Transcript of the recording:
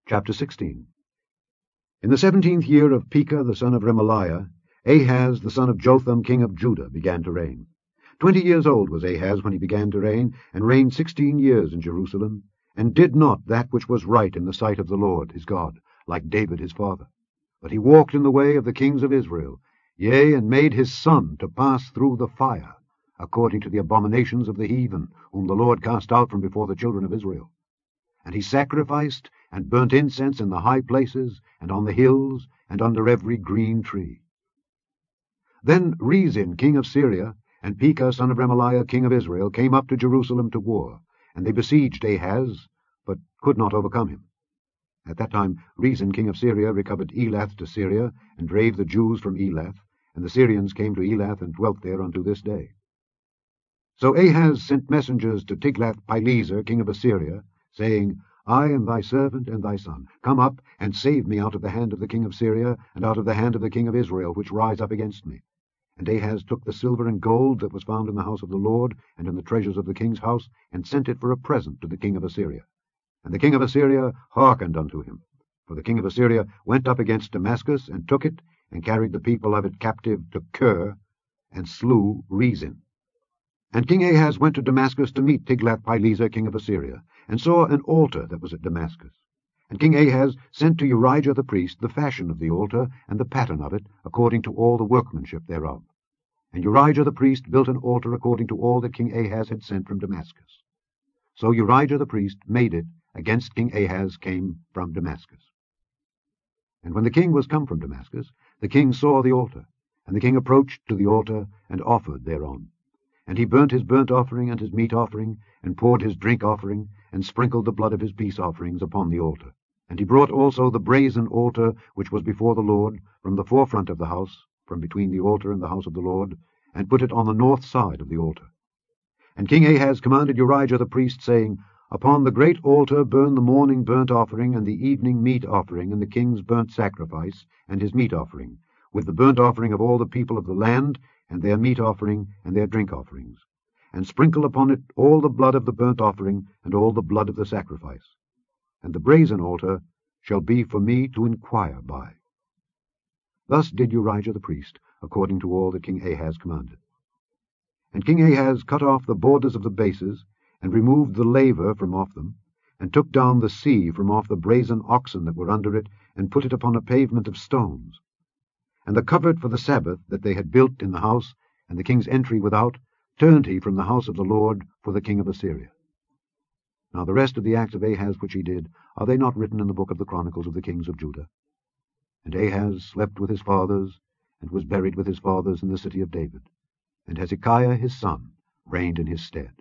Chapter 16. In the 17th year of Pekah the son of Remaliah, Ahaz the son of Jotham king of Judah began to reign. 20 years old was Ahaz when he began to reign, and reigned 16 years in Jerusalem, and did not that which was right in the sight of the Lord his God, like David his father. But he walked in the way of the kings of Israel, yea, and made his son to pass through the fire, according to the abominations of the heathen, whom the Lord cast out from before the children of Israel. And he sacrificed and burnt incense in the high places, and on the hills, and under every green tree. Then Rezin king of Syria, and Pekah son of Remaliah king of Israel, came up to Jerusalem to war, and they besieged Ahaz, but could not overcome him. At that time Rezin king of Syria recovered Elath to Syria, and drave the Jews from Elath, and the Syrians came to Elath and dwelt there unto this day. So Ahaz sent messengers to Tiglath-Pileser king of Assyria, saying, I am thy servant and thy son. Come up, and save me out of the hand of the king of Syria, and out of the hand of the king of Israel, which rise up against me. And Ahaz took the silver and gold that was found in the house of the Lord, and in the treasures of the king's house, and sent it for a present to the king of Assyria. And the king of Assyria hearkened unto him. For the king of Assyria went up against Damascus, and took it, and carried the people of it captive to Kir, and slew Rezin. And King Ahaz went to Damascus to meet Tiglath-Pileser king of Assyria, and saw an altar that was at Damascus. And King Ahaz sent to Urijah the priest the fashion of the altar, and the pattern of it, according to all the workmanship thereof. And Urijah the priest built an altar according to all that King Ahaz had sent from Damascus. So Urijah the priest made it against King Ahaz came from Damascus. And when the king was come from Damascus, the king saw the altar, and the king approached to the altar, and offered thereon. And he burnt his burnt offering and his meat offering, and poured his drink offering, and sprinkled the blood of his peace offerings upon the altar. And he brought also the brazen altar which was before the Lord, from the forefront of the house, from between the altar and the house of the Lord, and put it on the north side of the altar. And King Ahaz commanded Urijah the priest, saying, Upon the great altar burn the morning burnt offering, and the evening meat offering, and the king's burnt sacrifice, and his meat offering, with the burnt offering of all the people of the land, and their meat offering, and their drink offerings, and sprinkle upon it all the blood of the burnt offering, and all the blood of the sacrifice. And the brazen altar shall be for me to inquire by. Thus did Urijah the priest, according to all that King Ahaz commanded. And King Ahaz cut off the borders of the bases, and removed the laver from off them, and took down the sea from off the brazen oxen that were under it, and put it upon a pavement of stones. And the covert for the Sabbath that they had built in the house, and the king's entry without, turned he from the house of the Lord for the king of Assyria. Now the rest of the acts of Ahaz which he did, are they not written in the book of the Chronicles of the kings of Judah? And Ahaz slept with his fathers, and was buried with his fathers in the city of David. And Hezekiah his son reigned in his stead.